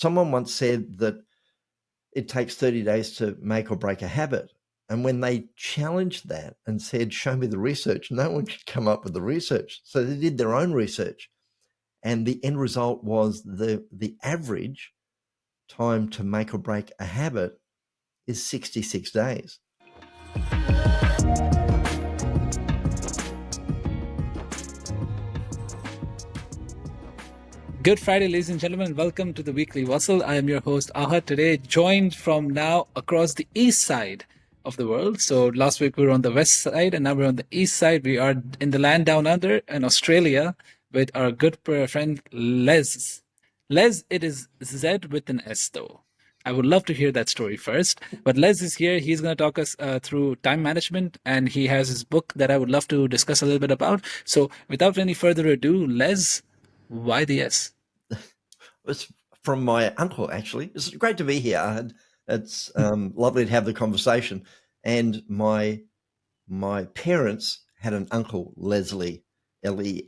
someone once said that it takes 30 days to make or break a habit. And when they challenged that and said, show me the research, no one could come up with the research. So they did their own research. And the end result was the average time to make or break a habit is 66 days. Good Friday, ladies and gentlemen. Welcome to the Weekly Bustle. I am your host, Ahad, today joined from now across the east side of the world. So last week we were on the west side and now we're on the east side. We are in the land down under in Australia with our good friend, Les. Les, it is Z with an S though. I would love to hear that story first. But Les is here. He's going to talk us through time management, and he has his book that I would love to discuss a little bit about. So without any further ado, Les, why the S? It's from my uncle, actually. It's great to be here. It's lovely to have the conversation. And my parents had an uncle, Leslie, Leslie.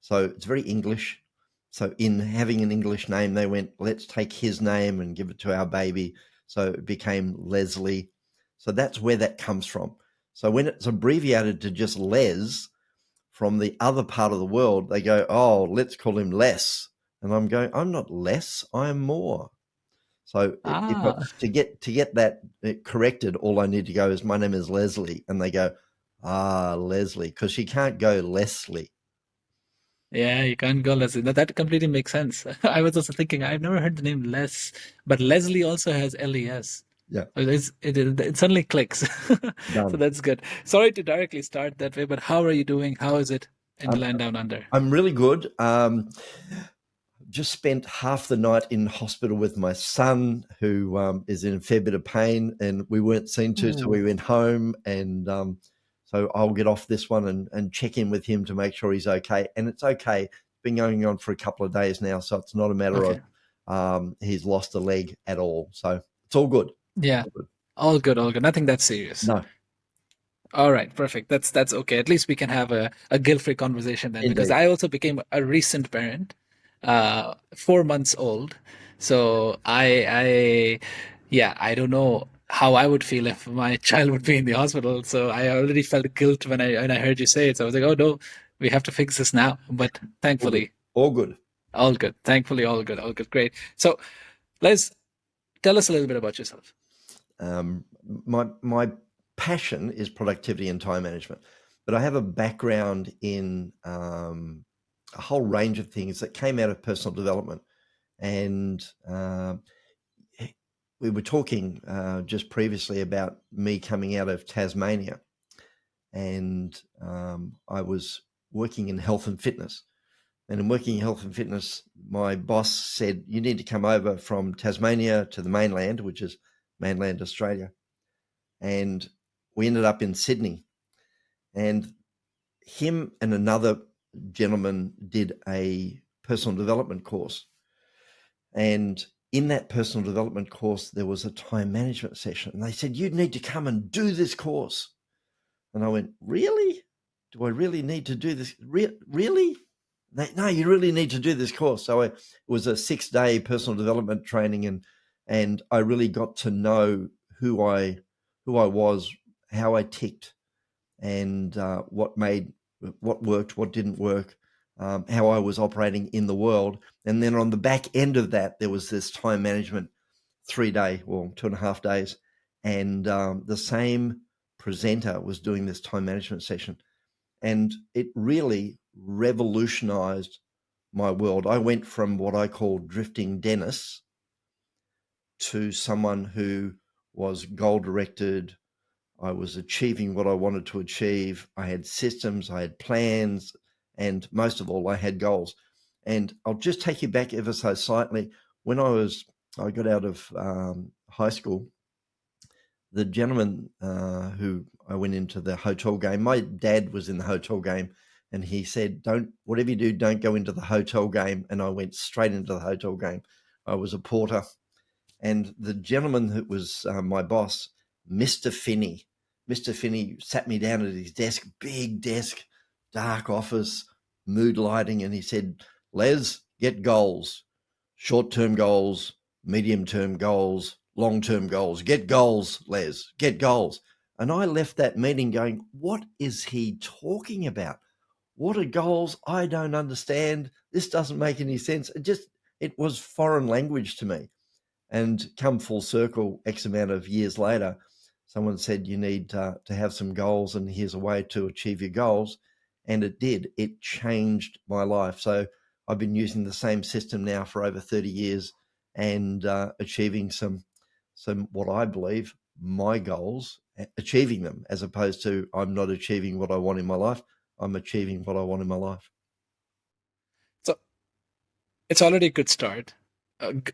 So it's very English. So in having an English name, they went, let's take his name and give it to our baby. So it became Leslie. So that's where that comes from. So when it's abbreviated to just Les, from the other part of the world, they go, oh, let's call him Les. And I'm going, I'm not less, I am more. So to get that corrected, all I need to go is, my name is Leslie. And they go, Leslie, because she can't go Leslie. Yeah, you can't go Leslie. That completely makes sense. I was also thinking, I've never heard the name Les, but Leslie also has LES. Yeah. It suddenly clicks. So that's good. Sorry to directly start that way, but how are you doing? How is it in the land down under? I'm really good. Just spent half the night in hospital with my son, who is in a fair bit of pain, and we weren't seen to, so we went home. And so I'll get off this one and check in with him to make sure he's okay. And it's okay. It's been going on for a couple of days now, so it's not a matter of he's lost a leg at all. So it's all good. Yeah, all good. Nothing that serious. No. All right, perfect. That's okay. At least we can have a guilt-free conversation then. Indeed. Because I also became a recent parent, 4 months old. So I don't know how I would feel if my child would be in the hospital. So I already felt guilt when I heard you say it. So I was like, oh no, we have to fix this now. But thankfully, all good. Thankfully, all good. Great. So let's tell us a little bit about yourself. My passion is productivity and time management, but I have a background in a whole range of things that came out of personal development. And we were talking just previously about me coming out of Tasmania, and I was working in health and fitness. And in working in health and fitness, my boss said, you need to come over from Tasmania to the mainland, which is mainland Australia. And we ended up in Sydney. And him and another gentleman did a personal development course. And in that personal development course, there was a time management session. And they said, you need to come and do this course. And I went, really? Do I really need to do this? Really? No, you really need to do this course. So it was a 6-day personal development training, and I really got to know who I was, how I ticked, and what worked, what didn't work, how I was operating in the world. And then on the back end of that, there was this time management 3-day, well, 2.5 days, and the same presenter was doing this time management session. And it really revolutionized my world. I went from what I call drifting Dennis to someone who was goal-directed. I was achieving what I wanted to achieve. I had systems, I had plans, and most of all, I had goals. And I'll just take you back ever so slightly. When I got out of high school, the gentleman who I went into the hotel game, my dad was in the hotel game, and he said, whatever you do, don't go into the hotel game. And I went straight into the hotel game. I was a porter. And the gentleman that was my boss, Mr. Finney sat me down at his desk, big desk, dark office, mood lighting. And he said, Les, get goals. short-term goals, medium-term goals, long-term goals. Get goals, Les, get goals. And I left that meeting going, what is he talking about? What are goals? I don't understand. This doesn't make any sense. It was foreign language to me. And come full circle, X amount of years later, someone said you need to have some goals, and here's a way to achieve your goals. And it did. It changed my life. So I've been using the same system now for over 30 years and achieving some what I believe my goals, achieving them, as opposed to I'm not achieving what I want in my life. I'm achieving what I want in my life. So it's already a good start.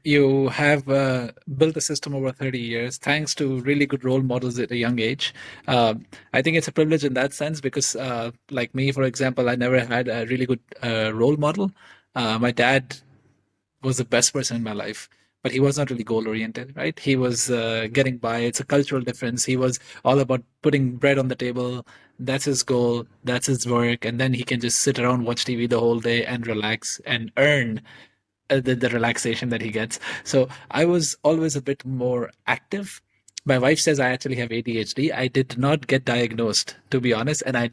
You have built a system over 30 years thanks to really good role models at a young age. I think it's a privilege in that sense because, like me, for example, I never had a really good role model. My dad was the best person in my life, but he was not really goal oriented, right? He was getting by. It's a cultural difference. He was all about putting bread on the table. That's his goal. That's his work. And then he can just sit around, watch TV the whole day and relax and earn the relaxation that he gets. So I was always a bit more active. My wife says I actually have ADHD. I did not get diagnosed, to be honest, and I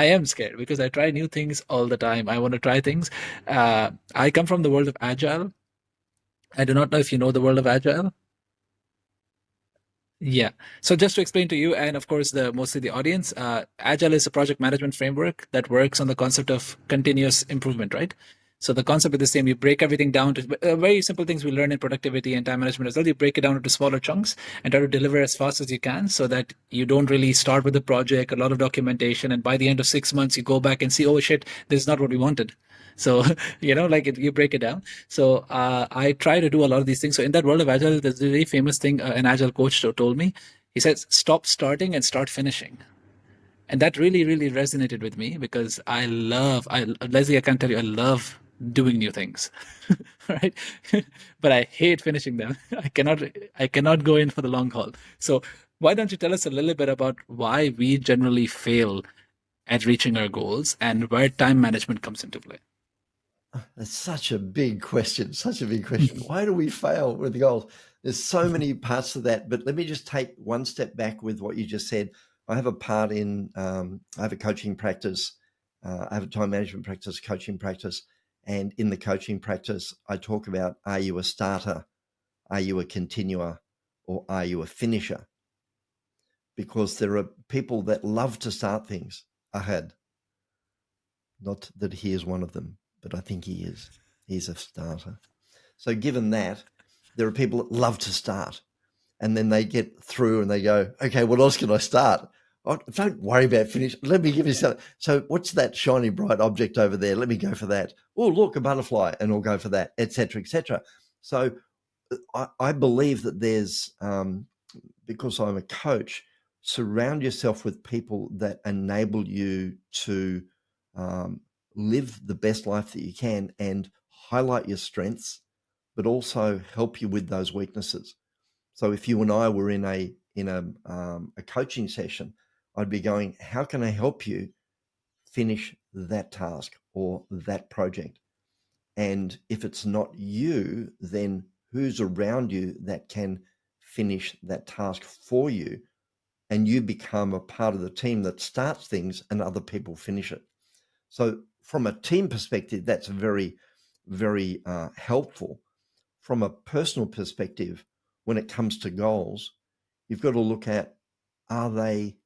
am scared because I try new things all the time. I want to try things. I come from the world of agile. I do not know if you know the world of agile. Yeah. So just to explain to you, and of course, the mostly the audience, Agile is a project management framework that works on the concept of continuous improvement, right? So the concept is the same. You break everything down to very simple things we learn in productivity and time management as well. You break it down into smaller chunks and try to deliver as fast as you can so that you don't really start with the project, a lot of documentation, and by the end of 6 months, you go back and see, oh shit, this is not what we wanted. So, you break it down. So I try to do a lot of these things. So in that world of Agile, there's a very famous thing an Agile coach told me. He says, stop starting and start finishing. And that really, really resonated with me because Leslie, I can tell you, I love doing new things, right? But I hate finishing them. I cannot go in for the long haul. So why don't you tell us a little bit about why we generally fail at reaching our goals and where time management comes into play? That's such a big question, such a big question. Why do we fail with the goals? There's so many parts of that, but let me just take one step back with what you just said. I have a part in, I have a coaching practice, I have a time management practice, coaching practice. And in the coaching practice, I talk about, are you a starter? Are you a continuer? Or are you a finisher? Because there are people that love to start things. Ahad, not that he is one of them, but I think he is. He's a starter. So given that, there are people that love to start, and then they get through and they go, okay, what else can I start? Oh, don't worry about finish. Let me give you something. So what's that shiny bright object over there? Let me go for that. Oh, look, a butterfly, and I'll go for that, etc., etc. So I believe that there's, because I'm a coach, surround yourself with people that enable you to live the best life that you can and highlight your strengths, but also help you with those weaknesses. So if you and I were in a coaching session, I'd be going, how can I help you finish that task or that project? And if it's not you, then who's around you that can finish that task for you? And you become a part of the team that starts things and other people finish it. So from a team perspective, that's very, very helpful. From a personal perspective, when it comes to goals, you've got to look at, are they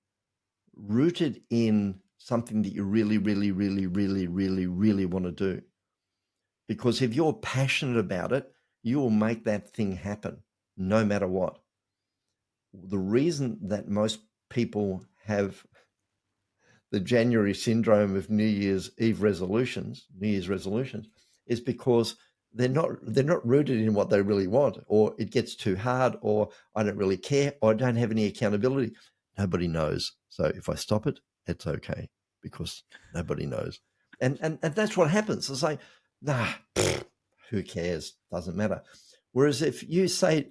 rooted in something that you really, really, really, really, really, really want to do? Because if you're passionate about it, you will make that thing happen no matter what. The reason that most people have the January syndrome of New Year's resolutions, is because they're not rooted in what they really want, or it gets too hard, or I don't really care, or I don't have any accountability. Nobody knows. So if I stop it, it's okay because nobody knows. And that's what happens. It's like, nah, who cares? Doesn't matter. Whereas if you say,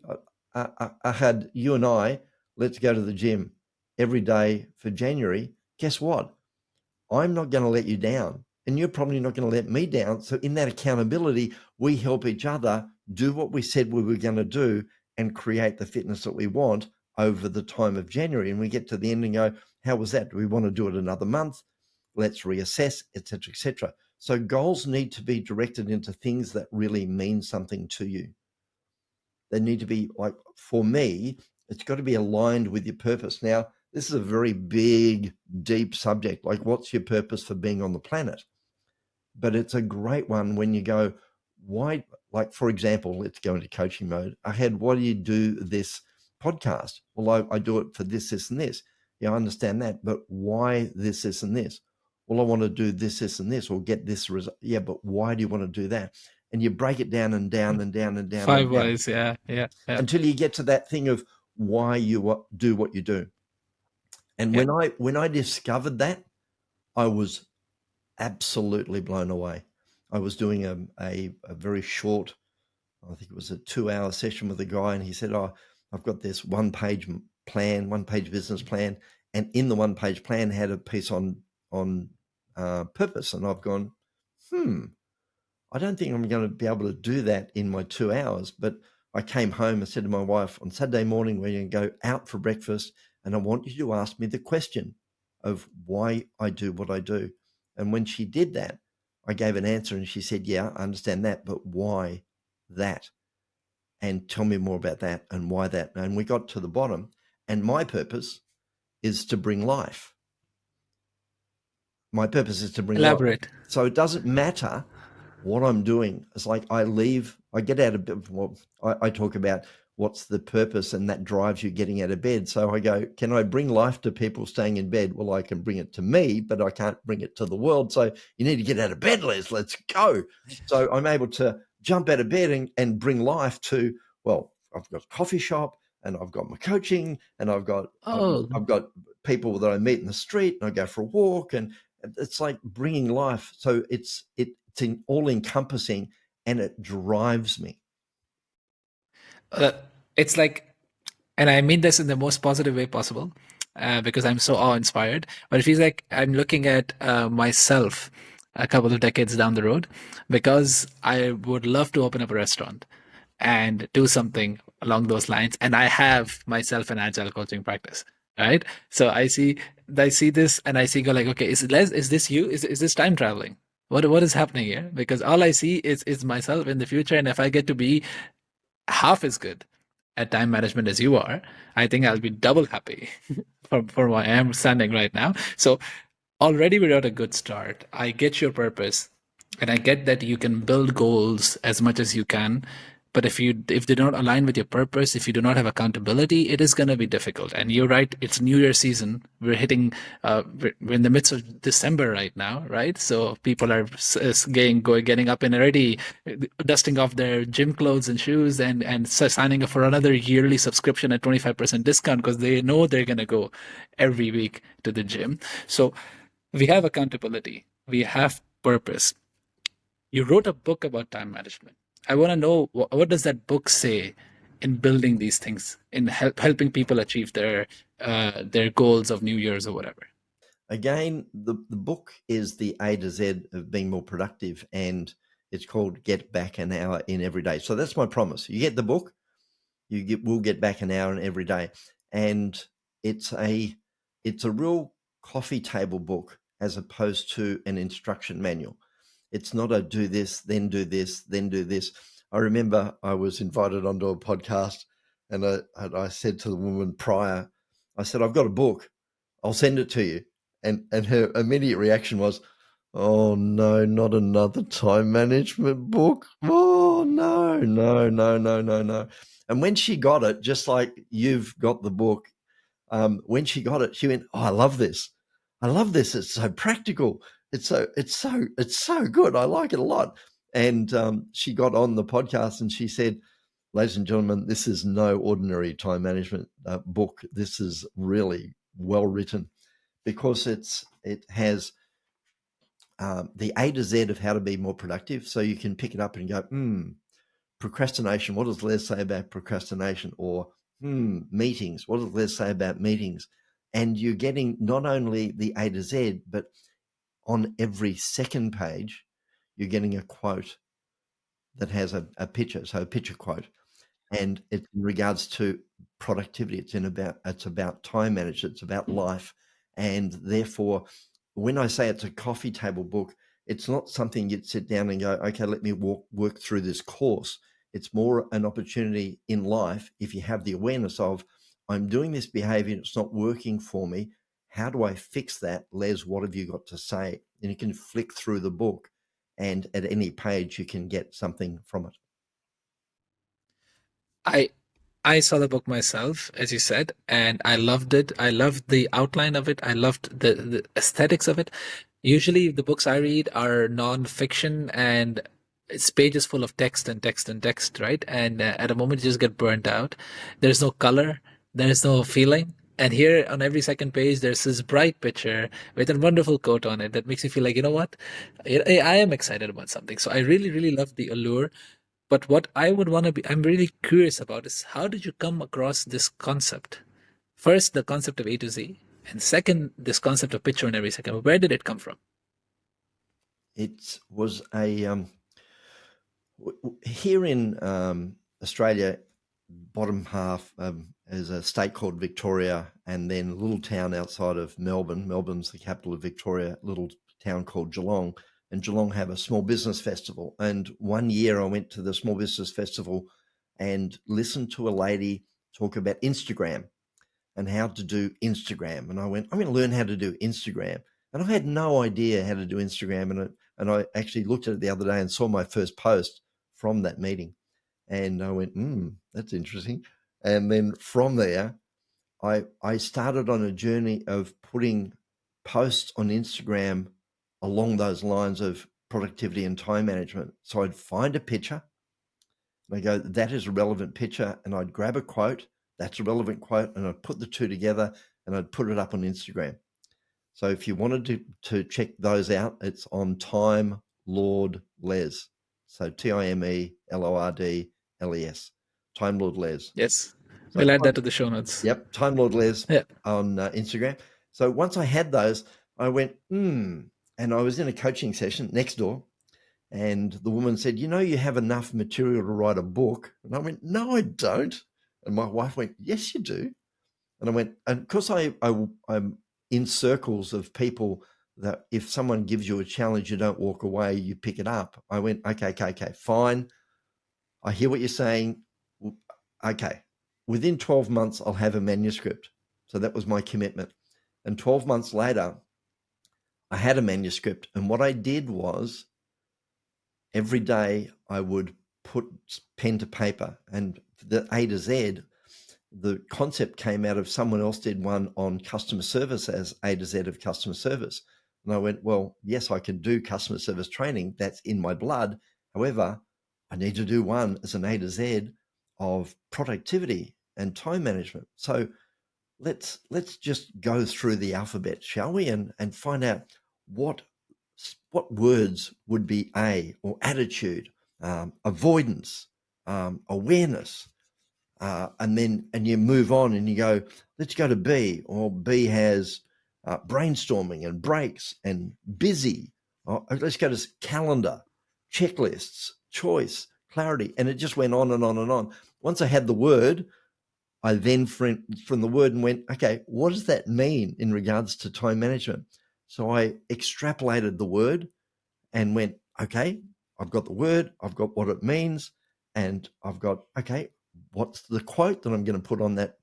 I had you and I, let's go to the gym every day for January, guess what? I'm not going to let you down and you're probably not going to let me down. So in that accountability, we help each other do what we said we were going to do and create the fitness that we want over the time of January. And we get to the end and go, how was that? Do we want to do it another month? Let's reassess, etc., etc. So goals need to be directed into things that really mean something to you. They need to be, like, for me, it's got to be aligned with your purpose. Now, this is a very big, deep subject. Like, what's your purpose for being on the planet? But it's a great one when you go, why? Like, for example, let's go into coaching mode. Ahad, why do you do this podcast? Well, I do it for this, this, and this. Yeah, I understand that, but why this, this, and this? Well, I want to do this, this, and this, or get this result. Yeah, but why do you want to do that? And you break it down and down and down and down and 5 down whys, yeah. until you get to that thing of why you do what you do. And Yeah. when I discovered that, I was absolutely blown away. I was doing a very short, I think it was a 2-hour session with a guy, and he said, "Oh, I've got this one-page plan, one-page business plan, and in the one-page plan had a piece on purpose." And I've gone, I don't think I'm going to be able to do that in my 2 hours. But I came home and said to my wife, on Saturday morning, we're going to go out for breakfast, and I want you to ask me the question of why I do what I do. And when she did that, I gave an answer, and she said, yeah, I understand that, but why that? And tell me more about that and why that. And we got to the bottom. And my purpose is to bring life. My purpose is to bring life. Elaborate. So it doesn't matter what I'm doing. It's like I get out of bed. Well, I talk about what's the purpose, and that drives you getting out of bed. So I go, can I bring life to people staying in bed? Well, I can bring it to me, but I can't bring it to the world. So you need to get out of bed, Les. Let's go. So I'm able to jump out of bed and bring life to, well, I've got a coffee shop, and I've got my coaching, and I've got people that I meet in the street, and I go for a walk, and it's like bringing life. So it's all encompassing, and it drives me. It's like, and I mean this in the most positive way possible, because I'm so awe-inspired. But it feels like I'm looking at myself a couple of decades down the road, because I would love to open up a restaurant and do something along those lines. And I have myself an agile coaching practice, right? So I see this, and I see, go like, okay, is this you? Is this time traveling? What is happening here? Because all I see is myself in the future, and if I get to be half as good at time management as you are, I think I'll be double happy for where I am standing right now. So already we're at a good start. I get your purpose, and I get that you can build goals as much as you can. But if they don't align with your purpose, if you do not have accountability, it is going to be difficult. And you're right, it's New Year season. We're we're in the midst of December right now, right? So people are getting up and already dusting off their gym clothes and shoes, and signing up for another yearly subscription at 25% discount, because they know they're going to go every week to the gym. So we have accountability, we have purpose. You wrote a book about time management. I want to know, what does that book say in building these things, in helping people achieve their goals of New Year's or whatever? Again, the book is the A to Z of being more productive, and it's called Get Back an Hour in Every Day. So that's my promise. You get the book, we'll get back an hour in every day. And it's a real coffee table book as opposed to an instruction manual. It's not a do this, then do this, then do this. I remember I was invited onto a podcast, and I said to the woman prior, I said, I've got a book, I'll send it to you. And her immediate reaction was, oh no, not another time management book. Oh no. And when she got it, just like you've got the book, when she got it, she went, oh, I love this. It's so practical. It's so good. I like it a lot. And she got on the podcast, and she said, ladies and gentlemen, this is no ordinary time management book. This is really well written, because it has the A to Z of how to be more productive. So you can pick it up and go, procrastination. What does Les say about procrastination? Or meetings. What does Les say about meetings? And you're getting not only the A to Z, but on every second page, you're getting a quote that has a picture, so a picture quote. And it's in regards to productivity. It's about time management. It's about life. And therefore, when I say it's a coffee table book, it's not something you'd sit down and go, okay, let me work through this course. It's more an opportunity in life. If you have the awareness of, I'm doing this behavior, it's not working for me. How do I fix that? Les, what have you got to say? And you can flick through the book, and at any page you can get something from it. I I saw the book myself, as you said, and I loved it. I loved the outline of it. I loved the aesthetics of it. Usually, the books I read are non-fiction, and it's pages full of text and text and text, right? And at a moment, you just get burnt out. There's no color, there's no feeling. And here on every second page, there's this bright picture with a wonderful quote on it that makes you feel like, you know what? I am excited about something. So I really, really love the allure. But what I would want to be, I'm really curious about is how did you come across this concept? First, the concept of A to Z, and second, this concept of picture in every second. Where did it come from? It was here in Australia, bottom half is a state called Victoria, and then a little town outside of Melbourne. Melbourne's the capital of Victoria, a little town called Geelong. And Geelong have a small business festival. And one year I went to the small business festival and listened to a lady talk about Instagram and how to do Instagram. And I went, I'm going to learn how to do Instagram. And I had no idea how to do Instagram. And I actually looked at it the other day and saw my first post from that meeting. And I went, that's interesting. And then from there, I started on a journey of putting posts on Instagram along those lines of productivity and time management. So I'd find a picture and I go, that is a relevant picture. And I'd grab a quote, that's a relevant quote. And I'd put the two together and I'd put it up on Instagram. So if you wanted to check those out, it's on Time Lord Les. So TimeLordles. Time Lord Les. Yes, So we'll add that to the show notes. Yep, Time Lord Les Yeah. on Instagram. So once I had those, I went, and I was in a coaching session next door, and the woman said, you have enough material to write a book. And I went, no, I don't. And my wife went, yes, you do. And I went, and because I'm in circles of people that if someone gives you a challenge, you don't walk away, you pick it up. I went, okay, fine. I hear what you're saying. Okay. Within 12 months, I'll have a manuscript. So that was my commitment. And 12 months later, I had a manuscript. And what I did was every day I would put pen to paper, and the A to Z, the concept came out of someone else did one on customer service as A to Z of customer service. And I went, well, yes, I can do customer service training. That's in my blood. However, I need to do one as an A to Z of productivity and time management. So let's just go through the alphabet, shall we? And find out what words would be A, or attitude, avoidance, awareness, and you move on and you go, let's go to B, or B has brainstorming and breaks and busy. Or let's go to calendar, checklists, choice, clarity. And it just went on and on and on. Once I had the word, I then from the word and went, okay, what does that mean in regards to time management? So I extrapolated the word and went, okay, I've got the word, I've got what it means, and I've got, okay, what's the quote that I'm going to put on that?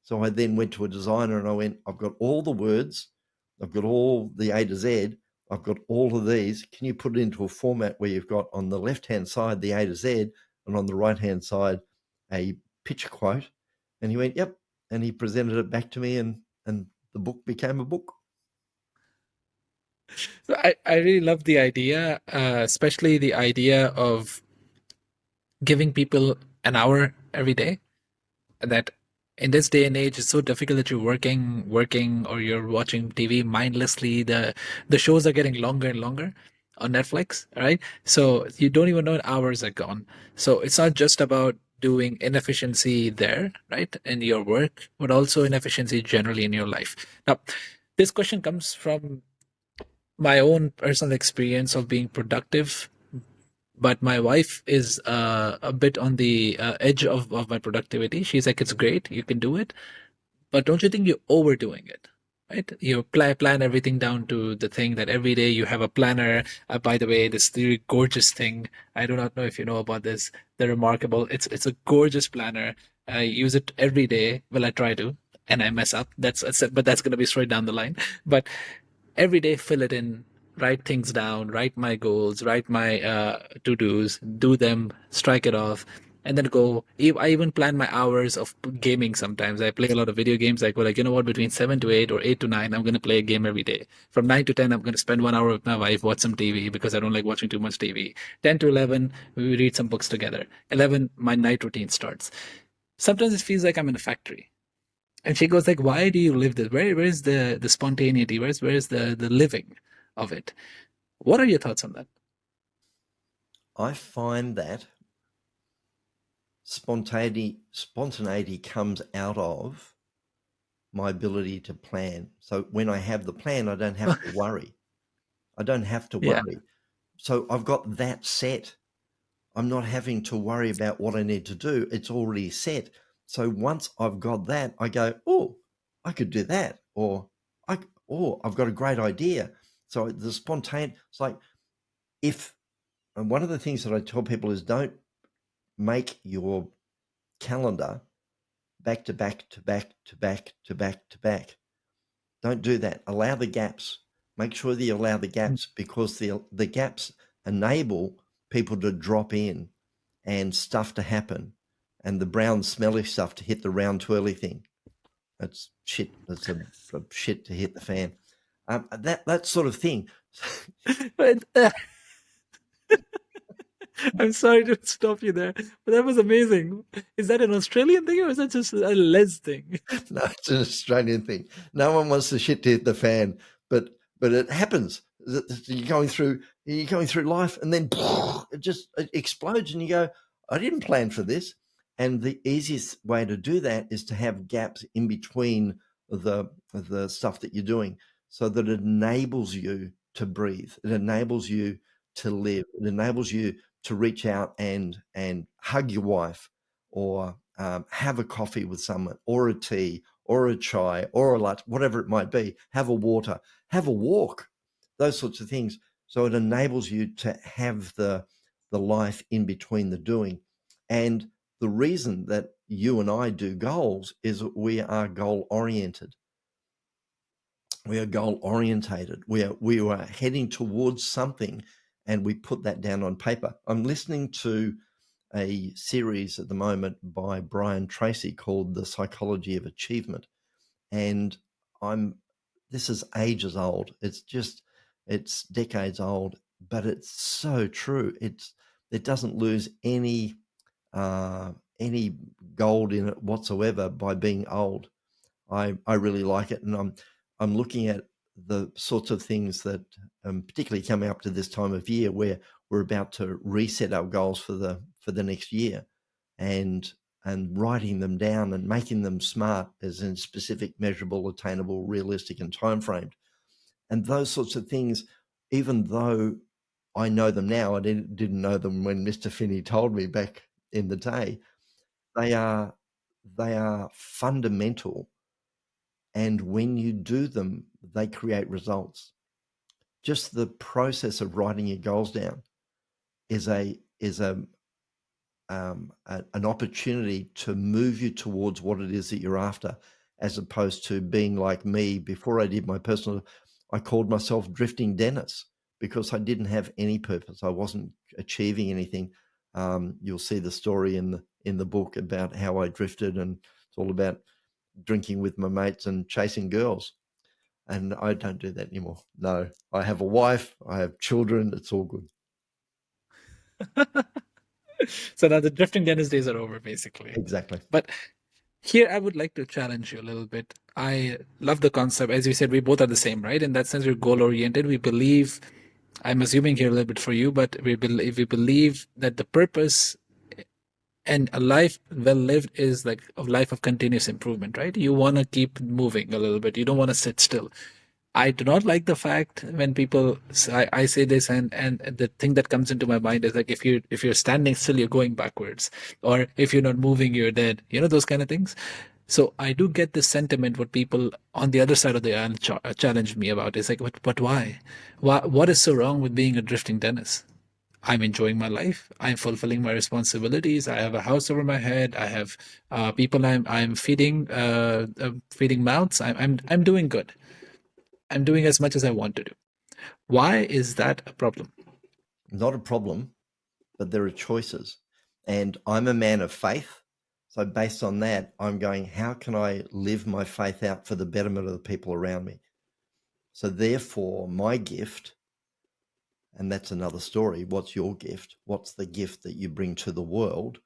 So I then went to a designer and I went, I've got all the words, I've got all the A to Z, I've got all of these. Can you put it into a format where you've got on the left-hand side the A to Z and on the right-hand side a picture quote? And he went, yep. And he presented it back to me, and the book became a book. So I really love the idea, especially the idea of giving people an hour every day. That in this day and age, it's so difficult that you're working, or you're watching TV mindlessly. The shows are getting longer and longer on Netflix, right? So you don't even know when hours are gone. So it's not just about doing inefficiency there, right, in your work, but also inefficiency generally in your life. Now, this question comes from my own personal experience of being productive, but my wife is a bit on the edge of my productivity. She's like, it's great, you can do it, but don't you think you're overdoing it? Right? You plan everything down to the thing that every day you have a planner. By the way, this really gorgeous thing. I do not know if you know about this. The remarkable. It's a gorgeous planner. I use it every day. Well, I try to, and I mess up. But that's gonna be straight down the line. But every day, fill it in, write things down, write my goals, write my to dos, do them, strike it off, and then go. I even plan my hours of gaming. Sometimes I play a lot of video games. I go like, you know what, between 7 to 8 or 8 to 9, I'm going to play a game every day. From 9 to 10, I'm going to spend 1 hour with my wife, watch some TV because I don't like watching too much TV. 10 to 11, we read some books together. 11, my night routine starts. Sometimes it feels like I'm in a factory. And she goes like, "Why do you live this? Where's the spontaneity? Where's the living of it?" What are your thoughts on that? I find that spontaneity comes out of my ability to plan. So when I have the plan, I don't have to worry. I don't have to Yeah. worry. So I've got that set. I'm not having to worry about what I need to do. It's already set. So once I've got that, I go, oh, I could do that, or I've got a great idea. So the spontaneous, it's like and one of the things that I tell people is don't make your calendar back to back to back to back to back to back. Don't do that. Allow the gaps. Make sure that you allow the gaps, because the gaps enable people to drop in and stuff to happen, and the brown smelly stuff to hit the round twirly thing. That's shit. That's a shit to hit the fan. That sort of thing. But, I'm sorry to stop you there, but that was amazing. Is that an Australian thing or is that just a Les thing? No, it's an Australian thing. No one wants the shit to hit the fan, but it happens. You're going through life, and then it explodes, and you go, "I didn't plan for this." And the easiest way to do that is to have gaps in between the stuff that you're doing, so that it enables you to breathe. It enables you to live. It enables you to reach out and hug your wife, or have a coffee with someone, or a tea, or a chai, or a latte, whatever it might be. Have a water, have a walk, those sorts of things. So it enables you to have the life in between the doing. And the reason that you and I do goals is that we are goal oriented. We are goal orientated. We are heading towards something, and we put that down on paper. I'm listening to a series at the moment by Brian Tracy called The Psychology of Achievement. And this is ages old. It's decades old, but it's so true. It doesn't lose any gold in it whatsoever by being old. I really like it, and I'm looking at the sorts of things that, particularly coming up to this time of year, where we're about to reset our goals for the next year, and writing them down and making them smart, as in specific, measurable, attainable, realistic, and time framed, and those sorts of things. Even though I know them now, I didn't know them when Mr. Finney told me back in the day. They are fundamental, and when you do them, they create results. Just the process of writing your goals down is an opportunity to move you towards what it is that you're after, as opposed to being like me. Before I did my personal, I called myself Drifting Dennis, because I didn't have any purpose. I wasn't achieving anything. You'll see the story in the book about how I drifted, and it's all about drinking with my mates and chasing girls. And I don't do that anymore. No, I have a wife, I have children. It's all good. So now the drifting Dennis days are over, basically. Exactly. But here I would like to challenge you a little bit. I love the concept. As you said, we both are the same, right? In that sense, we're goal oriented. We believe, I'm assuming here a little bit for you, but we believe that the purpose and a life well lived is like a life of continuous improvement, right? You want to keep moving a little bit. You don't want to sit still. I do not like the fact when people I say this, and the thing that comes into my mind is like, if you're standing still, you're going backwards, or if you're not moving, you're dead. Those kind of things. So I do get this sentiment. What people on the other side of the aisle challenge me about is like, but why? What is so wrong with being a drifting dentist? I'm enjoying my life. I'm fulfilling my responsibilities. I have a house over my head. I have people I'm feeding mouths. I'm doing good. I'm doing as much as I want to do. Why is that a problem? Not a problem, but there are choices. And I'm a man of faith. So based on that, I'm going, how can I live my faith out for the betterment of the people around me? So therefore, my gift, and that's another story. What's your gift? What's the gift that you bring to the world?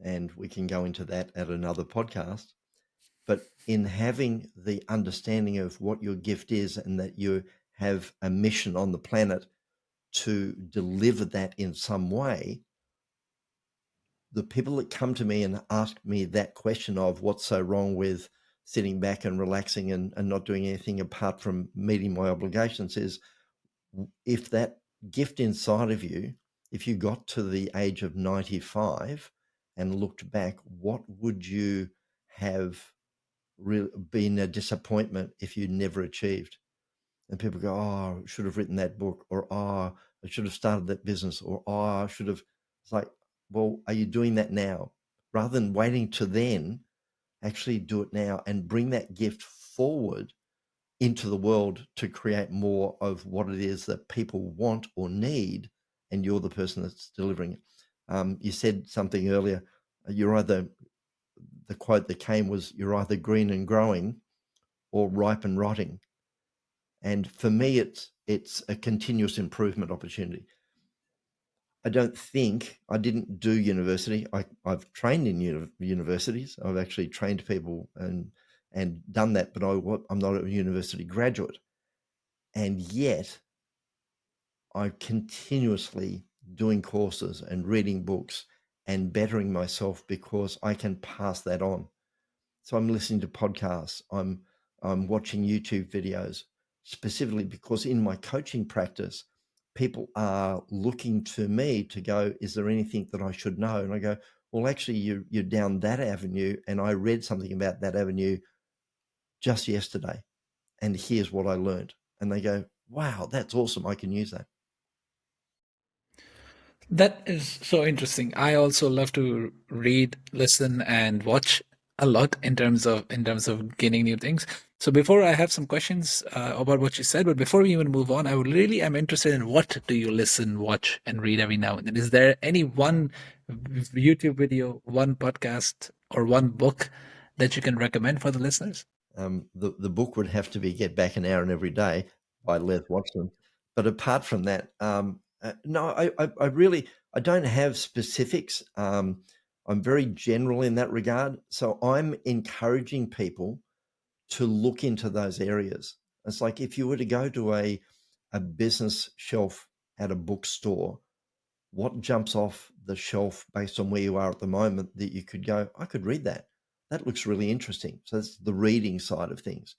And we can go into that at another podcast. But in having the understanding of what your gift is and that you have a mission on the planet to deliver that in some way, the people that come to me and ask me that question of what's so wrong with sitting back and relaxing and not doing anything apart from meeting my obligations is, if that gift inside of you, if you got to the age of 95 and looked back, what would you have been a disappointment if you never achieved? And people go, oh, I should have written that book, or oh, I should have started that business, or oh, I should have. It's like, well, are you doing that now? Rather than waiting to then, actually do it now and bring that gift forward into the world to create more of what it is that people want or need, and you're the person that's delivering it. You said something earlier. You're either, the quote that came was, you're either green and growing or ripe and rotting. And for me, it's a continuous improvement opportunity. I don't think I didn't do university. I've trained in universities. I've actually trained people and done that, but I'm not a university graduate. And yet I'm continuously doing courses and reading books and bettering myself because I can pass that on. So I'm listening to podcasts. I'm watching YouTube videos, specifically because in my coaching practice, people are looking to me to go, is there anything that I should know? And I go, well, actually, you're down that avenue, and I read something about that avenue just yesterday, and here's what I learned. And they go, wow, that's awesome. I can use that. That is so interesting. I also love to read, listen, and watch a lot in terms of gaining new things. So before I have some questions about what you said, but before we even move on, I would really am interested in, what do you listen, watch, and read every now and then? Is there any one YouTube video, one podcast, or one book that you can recommend for the listeners? The book would have to be Get Back an Hour in Every Day by Les Watson. But apart from that, no, I really, I don't have specifics. I'm very general in that regard. So I'm encouraging people to look into those areas. It's like if you were to go to a business shelf at a bookstore, what jumps off the shelf based on where you are at the moment that you could go, I could read that. That looks really interesting. So that's the reading side of things.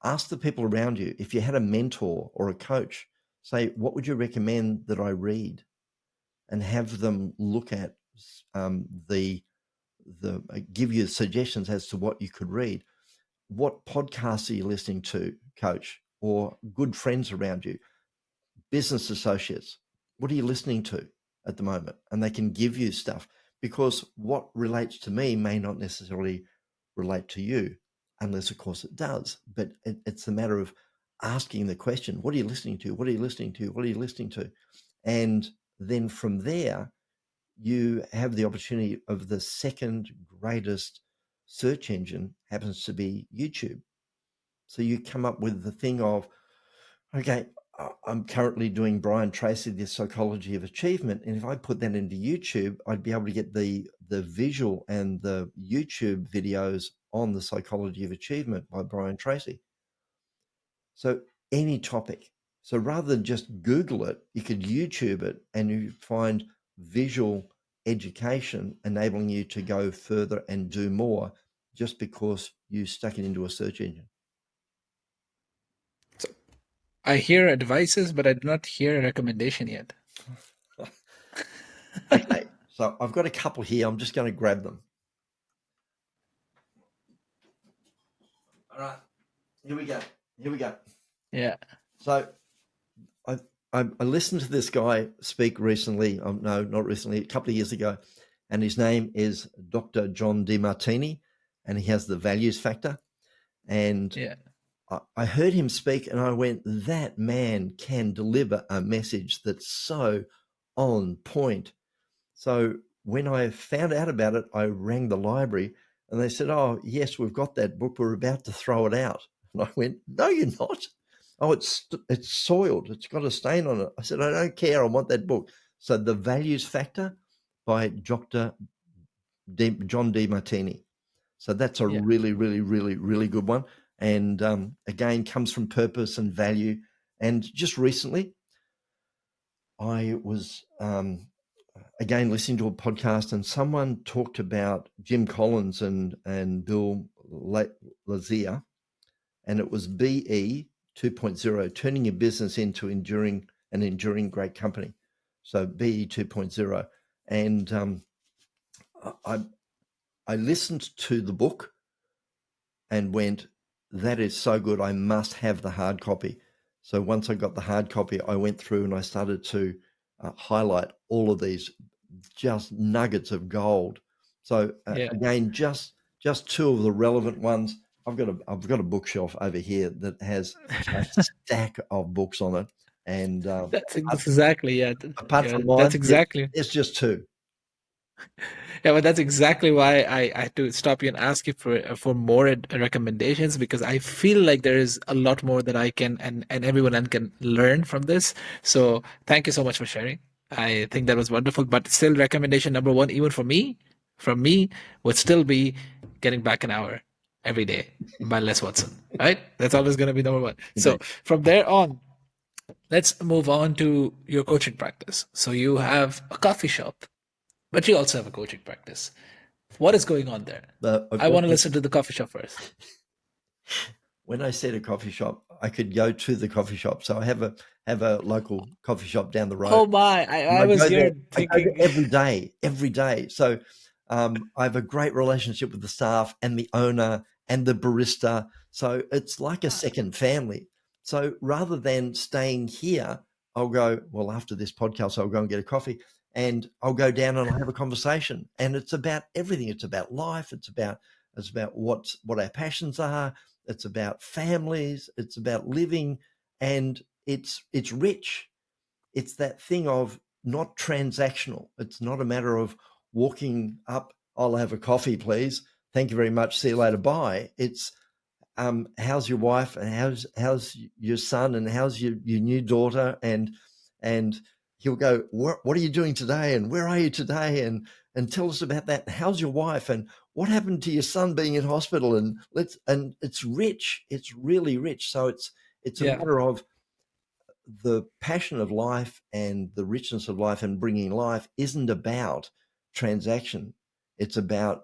Ask the people around you. If you had a mentor or a coach, say, what would you recommend that I read? And have them look at the give you suggestions as to what you could read. What podcasts are you listening to, coach, or good friends around you? Business associates, what are you listening to at the moment? And they can give you stuff, because what relates to me may not necessarily relate to you, unless of course it does. But it's a matter of asking the question, what are you listening to? What are you listening to? What are you listening to? And then from there, you have the opportunity of the second greatest search engine happens to be YouTube. So you come up with the thing of, okay, I'm currently doing Brian Tracy, The Psychology of Achievement. And if I put that into YouTube, I'd be able to get the visual and the YouTube videos on The Psychology of Achievement by Brian Tracy. So any topic. So rather than just Google it, you could YouTube it and you find visual education enabling you to go further and do more, just because you stuck it into a search engine. I hear advices, but I do not hear a recommendation yet. Okay, so I've got a couple here. I'm just going to grab them. All right, here we go. Here we go. Yeah. So I I listened to this guy speak recently. No, not recently, a couple of years ago, and his name is Dr. John DeMartini, and he has the values factor. And Yeah. I heard him speak, and I went, "That man can deliver a message that's so on point." So when I found out about it, I rang the library, and they said, "Oh, yes, we've got that book. We're about to throw it out." And I went, "No, you're not. Oh, it's soiled. It's got a stain on it." I said, "I don't care. I want that book." So The Values Factor by Dr. John DeMartini. So that's a Yeah. really, really, really, really good one. And again, comes from purpose and value. And just recently, I was again listening to a podcast, and someone talked about Jim Collins and Bill Lazia, and it was BE 2.0, turning your business into enduring great company. So BE 2.0, and I I listened to the book and went, "That is so good. I must have the hard copy." So once I got the hard copy, I went through and I started to highlight all of these just nuggets of gold. So Yeah. again, just two of the relevant ones. I've got a bookshelf over here that has a stack of books on it, and That's exactly, yeah. apart Yeah, from that's mine, exactly. there's just two. Yeah, but that's exactly why I had to stop you and ask you for more recommendations, because I feel like there is a lot more that I can and everyone can learn from this. So thank you so much for sharing. I think that was wonderful. But still, recommendation number one, even for me, from me, would still be getting back an hour every day by Les Watson. Right? That's always going to be number one. So Indeed. from there on, let's move on to your coaching practice. So you have a coffee shop, but you also have a coaching practice. What is going on there? I want to listen to the coffee shop first. When I said a coffee shop, I could go to the coffee shop. So I have a local coffee shop down the road. Oh my! And I was go there. here I go there thinking. every day. So I have a great relationship with the staff and the owner and the barista. So it's like a second family. So rather than staying here, I'll go, well, after this podcast, I'll go and get a coffee, and I'll go down and I'll have a conversation. And it's about everything. It's about life. It's about what our passions are. It's about families. It's about living, and it's rich. It's that thing of not transactional. It's not a matter of walking up, "I'll have a coffee, please. Thank you very much. See you later. Bye." It's how's your wife, and how's your son, and how's your new daughter, and he'll go, what are you doing today, and where are you today, and tell us about that. How's your wife, and what happened to your son being in hospital, and it's rich. It's really rich. So it's a Yeah, matter of the passion of life and the richness of life and bringing life isn't about transaction. It's about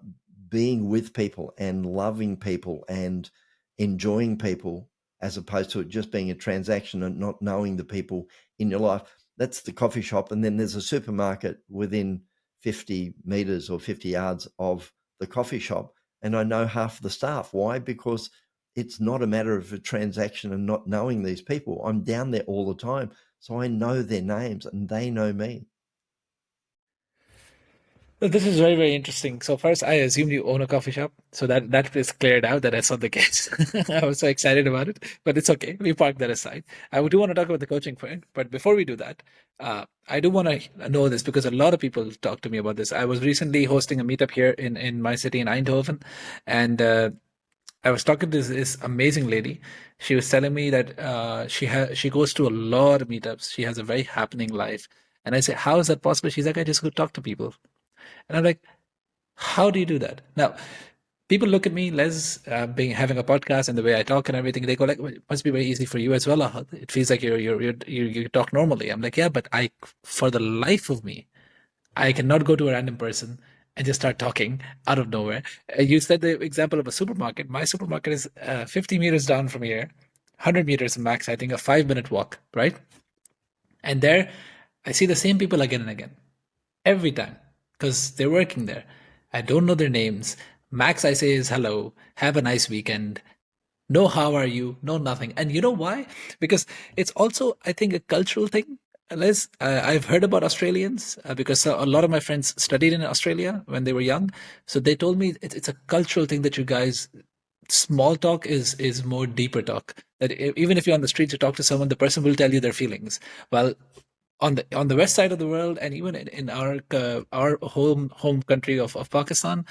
being with people and loving people and enjoying people, as opposed to it just being a transaction and not knowing the people in your life. That's the coffee shop. And then there's a supermarket within 50 meters or 50 yards of the coffee shop. And I know half the staff. Why? Because it's not a matter of a transaction and not knowing these people. I'm down there all the time, so I know their names and they know me. well, this is very, very interesting. So first, I assumed you own a coffee shop, so that is cleared out. That that's not the case. I was so excited about it, but it's okay. We park that aside. I do want to talk about the coaching point, but before we do that, I do want to know this because a lot of people talk to me about this. I was recently hosting a meetup here in my city in Eindhoven, and I was talking to this amazing lady. She was telling me that she goes to a lot of meetups. She has a very happening life, and I said, "How is that possible?" She's like, "I just go talk to people." And I'm like, how do you do that? Now, people look at me, Les, being having a podcast and the way I talk and everything. They go like, well, "It must be very easy for you as well. Ahad. It feels like you talk normally." I'm like, "Yeah, but for the life of me, I cannot go to a random person and just start talking out of nowhere." You said the example of a supermarket. My supermarket is 50 meters down from here. 100 meters max, I think a 5 minute walk, right? And there I see the same people again and again, every time, because they're working there. I don't know their names. Max I say is hello, have a nice weekend. No, how are you? No, nothing. And you know why? Because it's also, I think, a cultural thing. Liz, I've heard about Australians because a lot of my friends studied in Australia when they were young. So they told me it's a cultural thing that you guys, small talk is more deeper talk. That even if you're on the street to talk to someone, the person will tell you their feelings. Well, on the west side of the world, and even in our home country of Pakistan,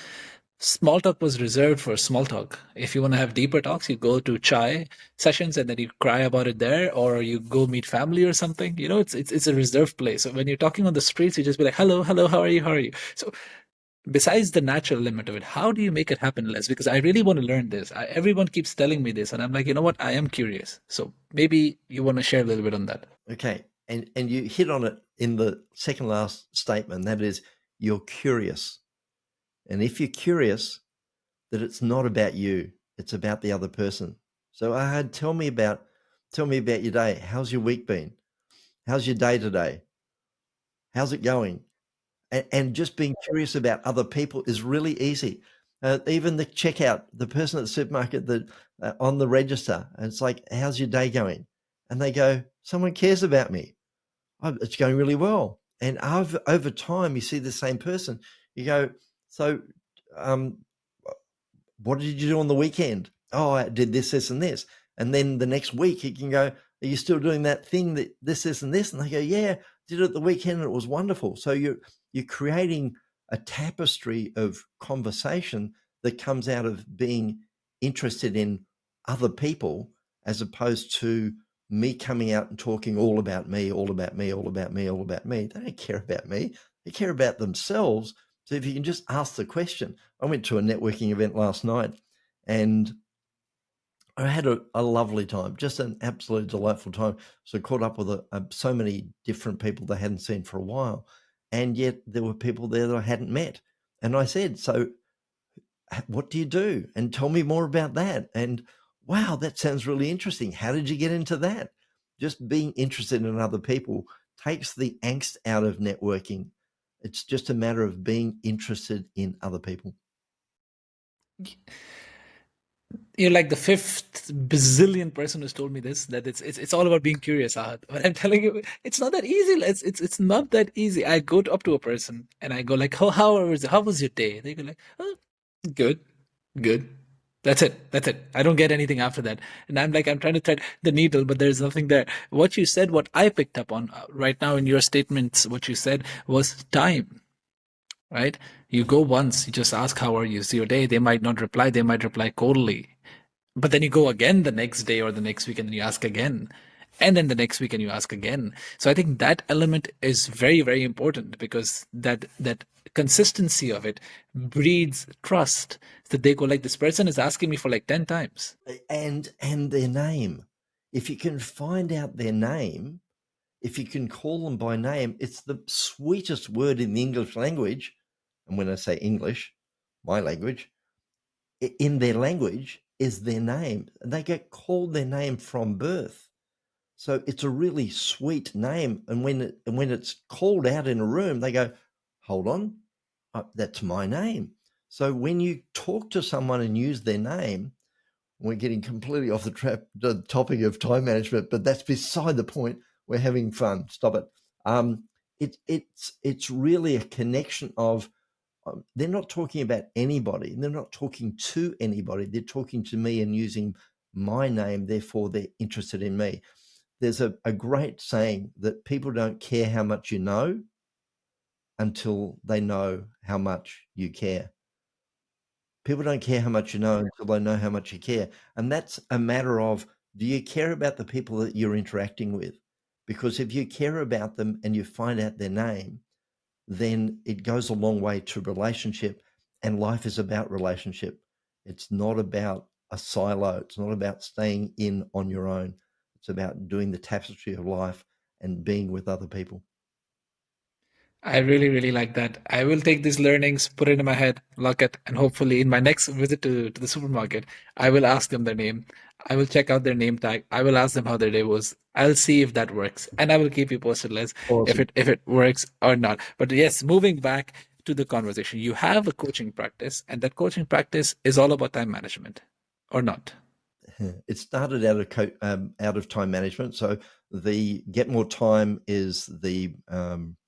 small talk was reserved for small talk. If you want to have deeper talks, you go to chai sessions and then you cry about it there, or you go meet family or something. You know, it's a reserved place. So when you're talking on the streets, you just be like, hello, hello, how are you, how are you? So besides the natural limit of it, how do you make it happen, Les? Because I really want to learn this. Everyone keeps telling me this, and I'm like, you know what? I am curious. So maybe you want to share a little bit on that. Okay. And you hit on it in the second last statement. That is, you're curious. And if you're curious, that it's not about you, it's about the other person. So Ahad, tell me about your day. How's your week been? How's your day today? How's it going? And just being curious about other people is really easy. Even the checkout, the person at the supermarket that on the register, and it's like, how's your day going? And they go, someone cares about me. Oh, it's going really well. And over time, you see the same person. You go, so um, what did you do on the weekend? Oh, I did this, this, and this. And then the next week, you can go, are you still doing that thing that this, and this? And they go, yeah, did it at the weekend and it was wonderful. So you're creating a tapestry of conversation that comes out of being interested in other people, as opposed to me coming out and talking all about me, all about me, all about me, all about me. They don't care about me. They care about themselves. So if you can just ask the question. I went to a networking event last night and I had a lovely time, just an absolute delightful time. So caught up with so many different people that I hadn't seen for a while. And yet there were people there that I hadn't met. And I said, so what do you do? And tell me more about that. And wow, that sounds really interesting. How did you get into that? Just being interested in other people takes the angst out of networking. It's just a matter of being interested in other people. You're like the fifth bazillion person who's told me this, that it's all about being curious, Ahad. But I'm telling you, it's not that easy. It's not that easy. I go up to a person and I go like, how was your day? They go like, oh, good, good. That's it. That's it. I don't get anything after that. And I'm like, I'm trying to thread the needle, but there's nothing there. What you said, what I picked up on right now in your statements, what you said was time, right? You go once, you just ask, how are you? See your day. They might not reply. They might reply coldly. But then you go again the next day or the next week and then you ask again. And then the next week and you ask again. So I think that element is very, very important, because that consistency of it breeds trust. That they go like, this person is asking me for like 10 times. And their name. If you can find out their name, if you can call them by name, it's the sweetest word in the English language. And when I say English, my language, in their language is their name. And they get called their name from birth. So it's a really sweet name. And when it's called out in a room, they go, hold on, that's my name. So when you talk to someone and use their name, we're getting completely off the topic of time management, but that's beside the point. We're having fun. Stop it. It's really a connection of, they're not talking about anybody. They're not talking to anybody. They're talking to me and using my name. Therefore, they're interested in me. There's a great saying that people don't care how much you know until they know how much you care. People don't care how much you know until they know how much you care. And that's a matter of, do you care about the people that you're interacting with? Because if you care about them and you find out their name, then it goes a long way to relationship. And life is about relationship. It's not about a silo. It's not about staying in on your own. It's about doing the tapestry of life and being with other people. I really, really like that. I will take these learnings, put it in my head, lock it, and hopefully in my next visit to the supermarket, I will ask them their name. I will check out their name tag. I will ask them how their day was. I'll see if that works. And I will keep you posted, Les, Awesome. if it works or not. But yes, moving back to the conversation, you have a coaching practice, and that coaching practice is all about time management, or not? It started out of time management. So the Get More Time is the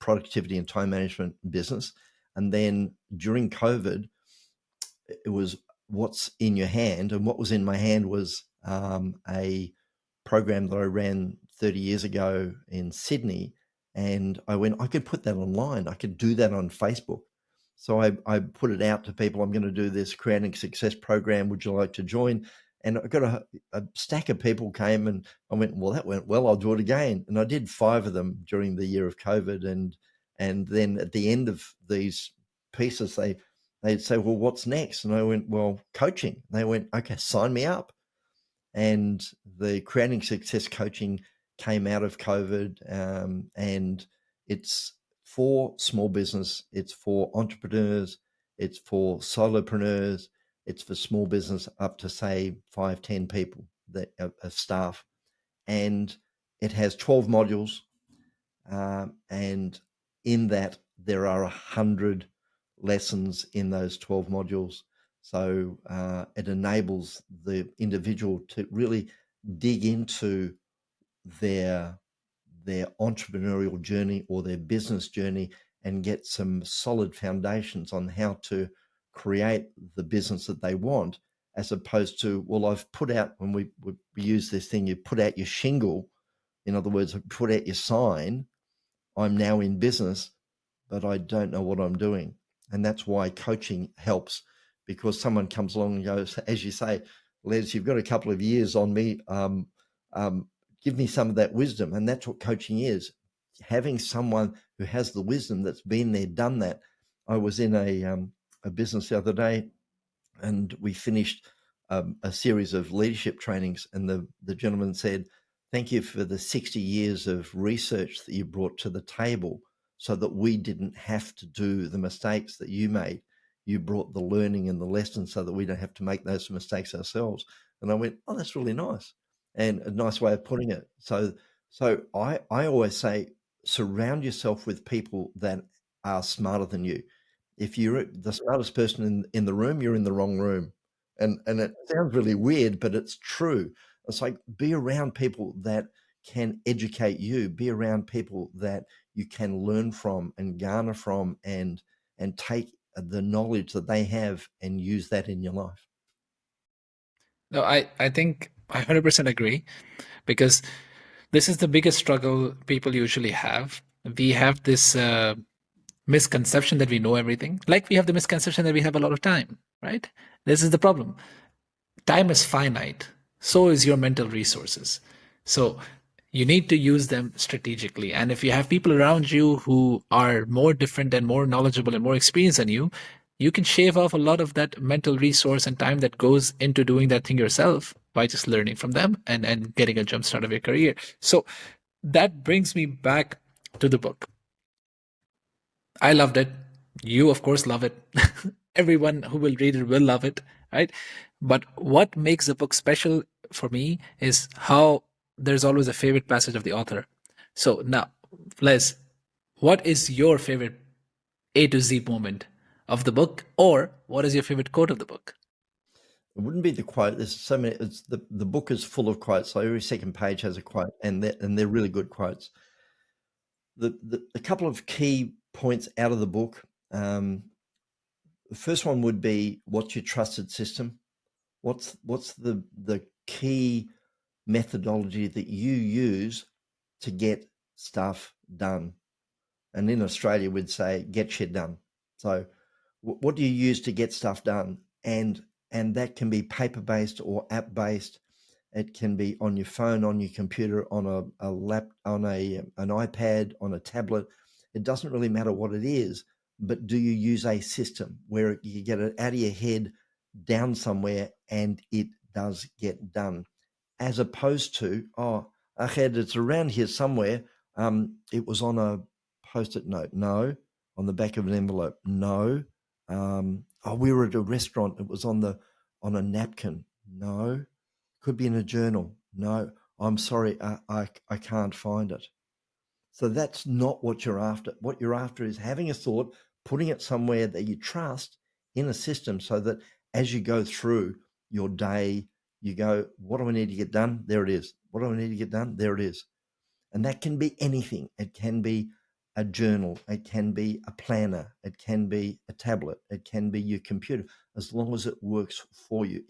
productivity and time management business. And then during COVID, it was what's in your hand. And what was in my hand was a program that I ran 30 years ago in Sydney. And I went, I could put that online. I could do that on Facebook. So I put it out to people. I'm going to do this creating success program. Would you like to join? And I got a stack of people came, and I went, well, that went well. I'll do it again. And I did 5 of them during the year of COVID. And then at the end of these pieces, they'd say, well, what's next? And I went, well, coaching. They went, okay, sign me up. And the creating success coaching came out of COVID, and it's for small business, it's for entrepreneurs, it's for solopreneurs, it's for small business up to say 5-10 people that are staff. And it has 12 modules, and in that there are 100 lessons in those 12 modules. So it enables the individual to really dig into their entrepreneurial journey or their business journey and get some solid foundations on how to create the business that they want, as opposed to, well, I've put out, when we use this thing, you put out your shingle, in other words, put out your sign, I'm now in business, but I don't know what I'm doing. And that's why coaching helps, because someone comes along and goes, as you say, Les, you've got a couple of years on me. Give me some of that wisdom. And that's what coaching is, having someone who has the wisdom, that's been there, done that. I was in a business the other day, and we finished a series of leadership trainings, and the gentleman said, thank you for the 60 years of research that you brought to the table so that we didn't have to do the mistakes that you made. You brought the learning and the lessons so that we don't have to make those mistakes ourselves. And I went, oh, that's really nice, and a nice way of putting it. So I always say, surround yourself with people that are smarter than you. If you're the smartest person in the room, you're in the wrong room. And it sounds really weird, but it's true. It's like, be around people that can educate you, be around people that you can learn from and garner from, and take the knowledge that they have and use that in your life. No, I think I 100% agree, because this is the biggest struggle people usually have. We have this misconception that we know everything, like we have the misconception that we have a lot of time, right? This is the problem. Time is finite, so is your mental resources. So you need to use them strategically. And if you have people around you who are more different and more knowledgeable and more experienced than you can shave off a lot of that mental resource and time that goes into doing that thing yourself by just learning from them and getting a jump start of your career. So that brings me back to the book. I loved it. You, of course, love it. Everyone who will read it will love it, right? But what makes the book special for me is how there's always a favorite passage of the author. So now, Les, what is your favorite A to Z moment of the book, or what is your favorite quote of the book? It wouldn't be the quote. There's so many. It's the book is full of quotes. So every second page has a quote, and they're really good quotes. A couple of key points out of the book. The first one would be, what's your trusted system? What's the key methodology that you use to get stuff done? And in Australia, we'd say, get shit done. So what do you use to get stuff done? And that can be paper-based or app-based. It can be on your phone, on your computer, on a lap, on an iPad, on a tablet. It doesn't really matter what it is, but do you use a system where you get it out of your head, down somewhere, and it does get done, as opposed to, oh, Ahad, it's around here somewhere. It was on a post-it note? No. On the back of an envelope? No. We were at a restaurant. It was on a napkin. No. Could be in a journal. No. I'm sorry, I can't find it. So that's not what you're after. What you're after is having a thought, putting it somewhere that you trust in a system, so that as you go through your day, you go, what do I need to get done? There it is. What do I need to get done? There it is. And that can be anything. It can be a journal. It can be a planner. It can be a tablet. It can be your computer, as long as it works for you.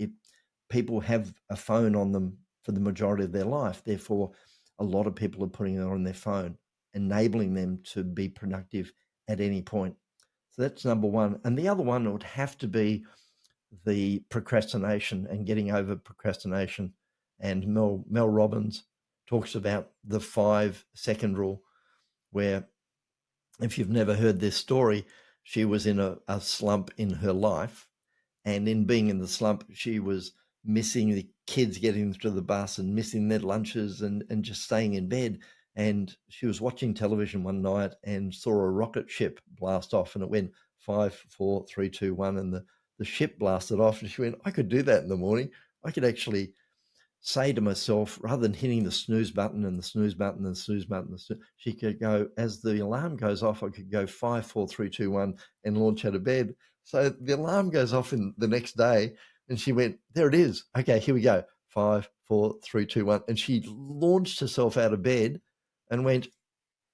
People have a phone on them for the majority of their life. Therefore, a lot of people are putting it on their phone, enabling them to be productive at any point. So that's number one. And the other one would have to be the procrastination and getting over procrastination. And Mel Robbins talks about the 5-second rule, where, if you've never heard this story, she was in a slump in her life. And in being in the slump, she was missing the kids getting to the bus and missing their lunches and just staying in bed. And she was watching television one night and saw a rocket ship blast off, and it went 5, 4, 3, 2, 1, and the ship blasted off. And she went, I could do that in the morning. I could actually say to myself, rather than hitting the snooze button and the snooze button and the snooze button, she could go, as the alarm goes off, I could go 5, 4, 3, 2, 1 and launch out of bed. So the alarm goes off in the next day, and she went, there it is. Okay, here we go. 5, 4, 3, 2, 1. And she launched herself out of bed and went,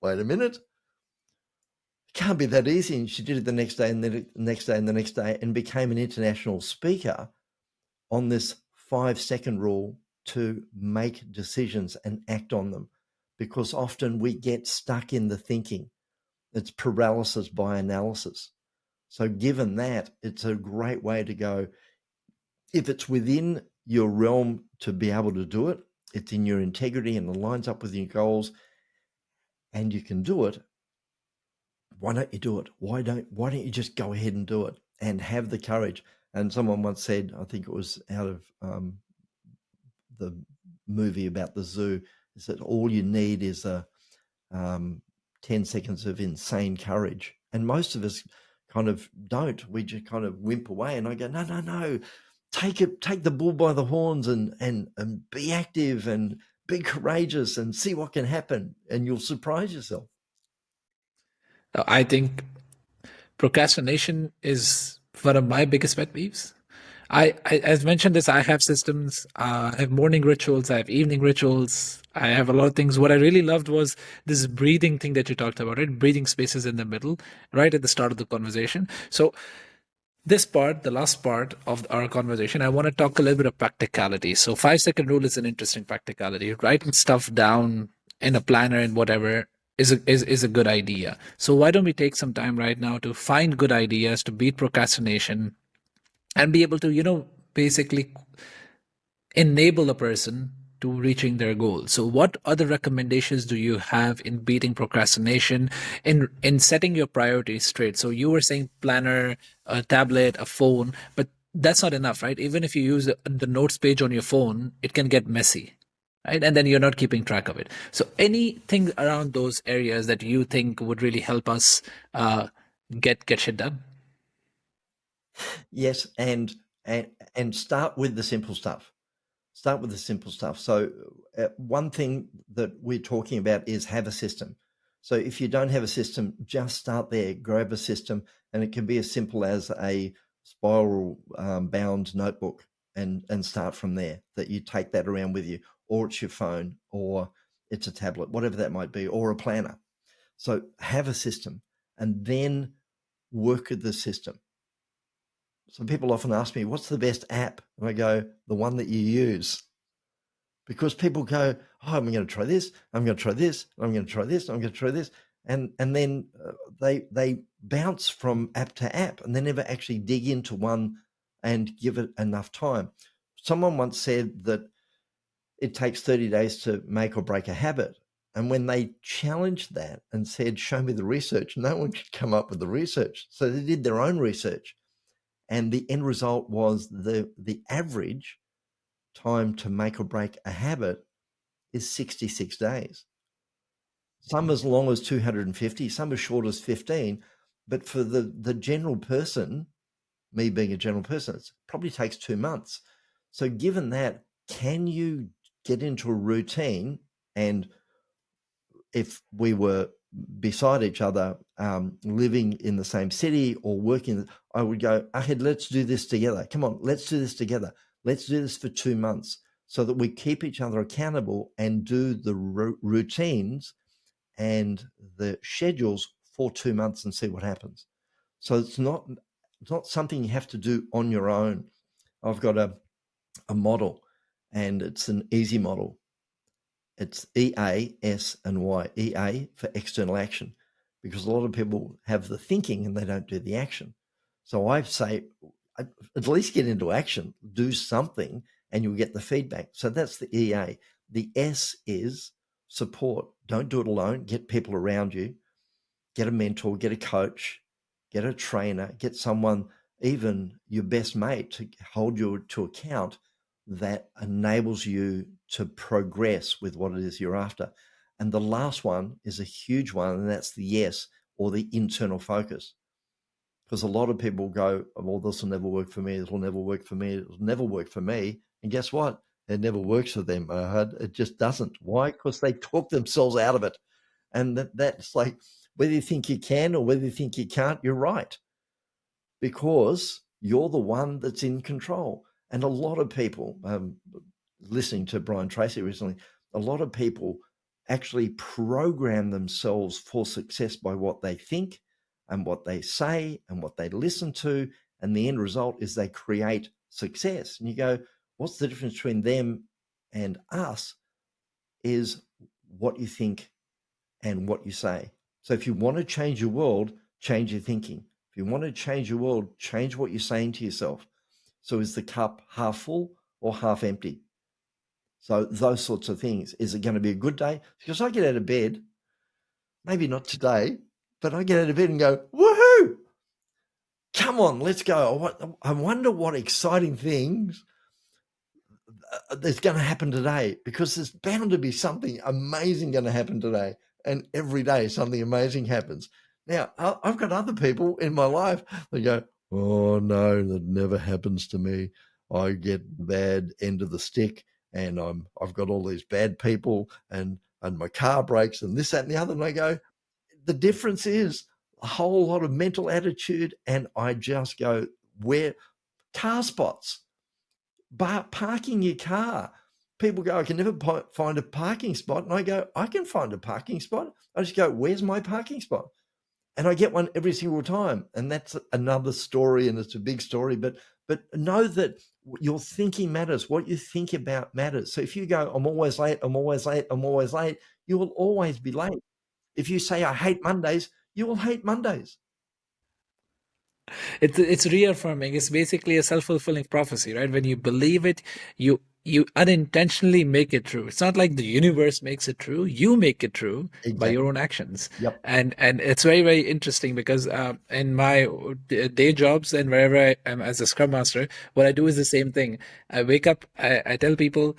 wait a minute. It can't be that easy. And she did it the next day and the next day and the next day, and became an international speaker on this 5-second rule to make decisions and act on them, because often we get stuck in the thinking. It's paralysis by analysis. So given that, it's a great way to go. If it's within your realm to be able to do it, it's in your integrity and it lines up with your goals, and you can do it, why don't you do it? Why don't you just go ahead and do it and have the courage? And someone once said, I think it was out of the movie about the zoo, is that all you need is 10 seconds of insane courage. And most of us kind of don't. We just kind of wimp away. And I go, no, take the bull by the horns and be active and be courageous and see what can happen, and you'll surprise yourself. I think procrastination is one of my biggest pet peeves. As mentioned this, I have systems. I have morning rituals. I have evening rituals. I have a lot of things. What I really loved was this breathing thing that you talked about, right? Breathing spaces in the middle, right at the start of the conversation. So this part, the last part of our conversation, I want to talk a little bit of practicality. So 5-second rule is an interesting practicality. Writing stuff down in a planner and whatever is a good idea. So why don't we take some time right now to find good ideas to beat procrastination and be able to, basically enable a person to reaching their goal. So what other recommendations do you have in beating procrastination, in setting your priorities straight? So you were saying planner, a tablet, a phone, but that's not enough, right? Even if you use the notes page on your phone, it can get messy, right? And then you're not keeping track of it. So anything around those areas that you think would really help us get shit done? Yes, and start with the simple stuff. Start with the simple stuff. So one thing that we're talking about is have a system. So if you don't have a system, just start there, grab a system, and it can be as simple as a spiral bound notebook, and start from there, that you take that around with you, or it's your phone, or it's a tablet, whatever that might be, or a planner. So have a system and then work with the system. So people often ask me, what's the best app? And I go, the one that you use. Because people go, oh, I'm going to try this, I'm going to try this, I'm going to try this, I'm going to try this. And then they bounce from app to app, and they never actually dig into one and give it enough time. Someone once said that it takes 30 days to make or break a habit. And when they challenged that and said, show me the research, no one could come up with the research. So they did their own research. And the end result was the average time to make or break a habit is 66 days. some as long as 250, some as short as 15. But for the general person, me being a general person, it probably takes 2 months. So given that, can you get into a routine? And if we were beside each other, living in the same city or working, I would go, Ahad, let's do this together. Come on, let's do this together. Let's do this for 2 months so that we keep each other accountable and do the routines and the schedules for 2 months and see what happens. So it's not something you have to do on your own. I've got a model, and it's an easy model. It's EA, S, and Y. EA for external action, because a lot of people have the thinking and they don't do the action. So I say, at least get into action, do something, and you'll get the feedback. So that's the EA. The S is support. Don't do it alone. Get people around you. Get a mentor, get a coach, get a trainer, get someone, even your best mate, to hold you to account, that enables you to progress with what it is you're after. And the last one is a huge one, and that's the yes, or the internal focus. Because a lot of people go, well, this will never work for me, this will never work for me, it will never work for me. And guess what? It never works for them. It just doesn't. Why? Because they talk themselves out of it. And that's like, whether you think you can or whether you think you can't, you're right, because you're the one that's in control. And a lot of people, listening to Brian Tracy recently, a lot of people actually program themselves for success by what they think and what they say and what they listen to. And the end result is they create success. And you go, what's the difference between them and us? Is what you think and what you say. So if you want to change your world, change your thinking. If you want to change your world, change what you're saying to yourself. So is the cup half full or half empty? So those sorts of things. Is it going to be a good day? Because I get out of bed, maybe not today, but I get out of bed and go, woohoo! Come on, let's go. I wonder what exciting things there's going to happen today, because there's bound to be something amazing going to happen today. And every day something amazing happens. Now, I've got other people in my life that go, oh no, that never happens to me. I get the bad end of the stick, and I've got all these bad people, and my car breaks and this, that, and the other. And I go, the difference is a whole lot of mental attitude. And I just go, where car spots, parking your car. People go, I can never find a parking spot. And I go, I can find a parking spot. I just go, where's my parking spot? And I get one every single time. And that's another story, and it's a big story. But know that your thinking matters. What you think about matters. So if you go, I'm always late, I'm always late, I'm always late, you will always be late. If you say, I hate Mondays, you will hate Mondays. It's reaffirming. It's basically a self-fulfilling prophecy, right? When you believe it, you unintentionally make it true. It's not like the universe makes it true. You make it true by your own actions. Yep. And it's very, very interesting, because in my day jobs and wherever I am as a scrum master, what I do is the same thing. I wake up, I tell people,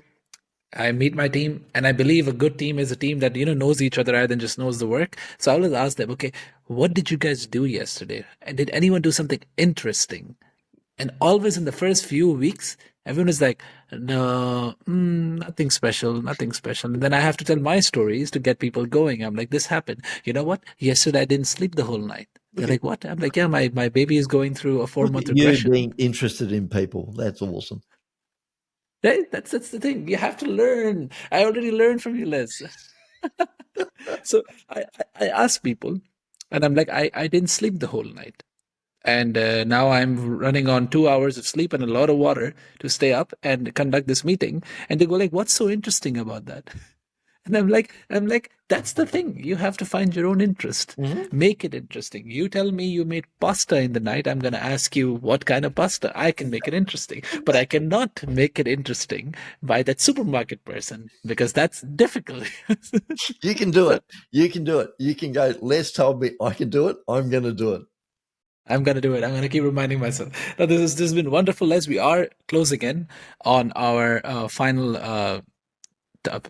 I meet my team, and I believe a good team is a team that, knows each other rather than just knows the work. So I always ask them, okay, what did you guys do yesterday? And did anyone do something interesting? And always in the first few weeks, everyone is like, no, nothing special, nothing special. And then I have to tell my stories to get people going. I'm like, this happened. You know what? Yesterday I didn't sleep the whole night. They're like, what? I'm like, yeah, my baby is going through a 4-month regression. You being interested in people, that's awesome. Right? That's the thing. You have to learn. I already learned from you, Les. So I ask people, and I'm like, I didn't sleep the whole night. And now I'm running on 2 hours of sleep and a lot of water to stay up and conduct this meeting. And they go like, what's so interesting about that? And I'm like, that's the thing. You have to find your own interest. Mm-hmm. Make it interesting. You tell me you made pasta in the night. I'm going to ask you what kind of pasta. I can make it interesting, but I cannot make it interesting by that supermarket person, because that's difficult. You can do it. You can do it. You can go, Les told me I can do it. I'm going to do it. I'm going to do it. I'm going to keep reminding myself. Now, this has been wonderful, Les. We are closing in on our final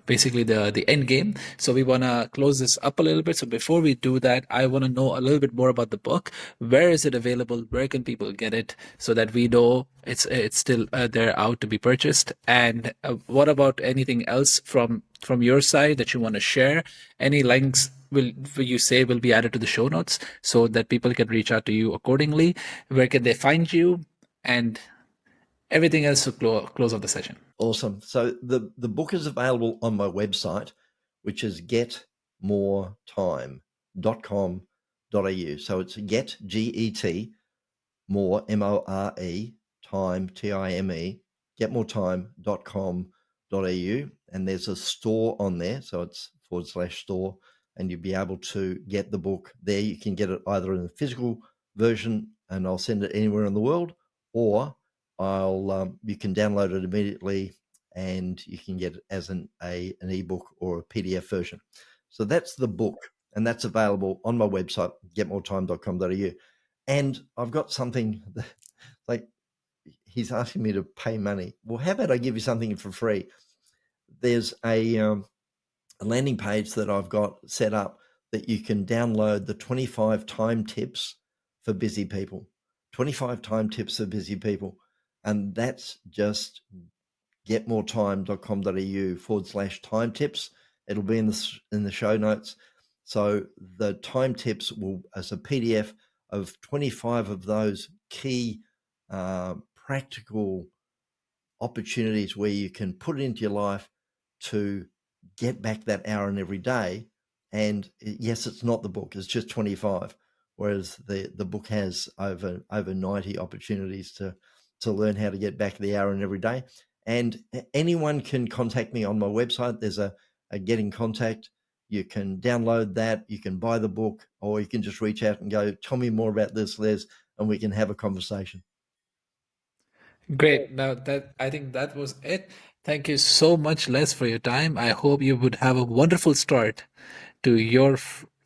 basically the end game. So we want to close this up a little bit. So before we do that, I want to know a little bit more about the book. Where is it available? Where can people get it so that we know it's still there out to be purchased? And what about anything else from your side that you want to share? Any links will you say will be added to the show notes so that people can reach out to you accordingly? Where can they find you? And everything else to close off the session. Awesome. So the book is available on my website, which is getmoretime.com.au. So it's get, G-E-T, more, M-O-R-E, time, T-I-M-E, getmoretime.com.au. And there's a store on there. So it's /store. And you'll be able to get the book there. You can get it either in a physical version, and I'll send it anywhere in the world, or you can download it immediately and you can get it as an ebook or a PDF version. So that's the book, and that's available on my website, getmoretime.com.au. And I've got something like, he's asking me to pay money. Well, how about I give you something for free? There's a landing page that I've got set up that you can download the 25 time tips for busy people. 25 time tips for busy people. And that's just getmoretime.com.au /time tips. It'll be in the show notes. So the time tips will, as a PDF of 25 of those key practical opportunities where you can put it into your life to get back that hour in every day. And yes, it's not the book, it's just 25, whereas the book has over 90 opportunities to learn how to get back the hour in every day. And anyone can contact me on my website. There's a get in contact. You can download that, you can buy the book, or you can just reach out and go, tell me more about this, Les, and we can have a conversation. Great. Now I think that was it. Thank you so much, Les, for your time. I hope you would have a wonderful start to your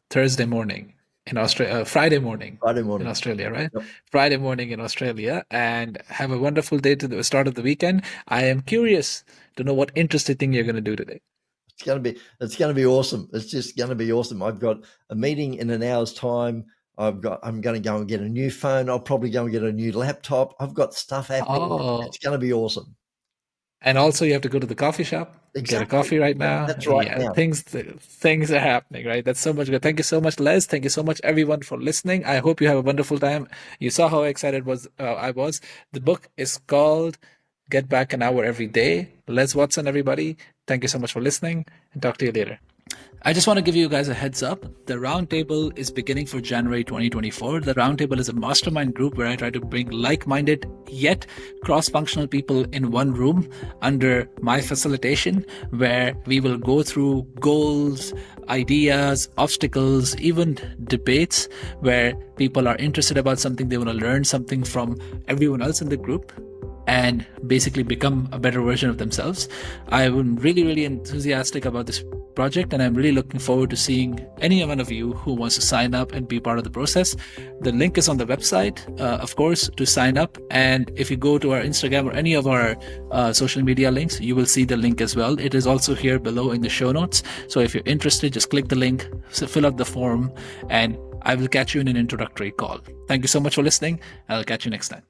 Thursday morning in Australia, Friday morning in Australia, right? Yep. Friday morning in Australia, and have a wonderful day to the start of the weekend. I am curious to know what interesting thing you're going to do today. It's going to be awesome. It's just going to be awesome. I've got a meeting in an hour's time. I'm going to go and get a new phone. I'll probably go and get a new laptop. I've got stuff happening. Oh. It's going to be awesome. And also, you have to go to the coffee shop, get a coffee right now. That's right. Yeah, things are happening, right? That's so much good. Thank you so much, Les. Thank you so much, everyone, for listening. I hope you have a wonderful time. You saw how excited I was. The book is called Get Back an Hour Every Day. Les Watson, everybody. Thank you so much for listening, and talk to you later. I just want to give you guys a heads up. The Roundtable is beginning for January 2024. The Roundtable is a mastermind group where I try to bring like-minded yet cross-functional people in one room under my facilitation, where we will go through goals, ideas, obstacles, even debates, where people are interested about something, they want to learn something from everyone else in the group and basically become a better version of themselves. I'm really, really enthusiastic about this project, and I'm really looking forward to seeing any one of you who wants to sign up and be part of the process. The link is on the website, of course, to sign up. And if you go to our Instagram or any of our social media links, you will see the link as well. It is also here below in the show notes. So if you're interested, just click the link, fill out the form, and I will catch you in an introductory call. Thank you so much for listening. I'll catch you next time.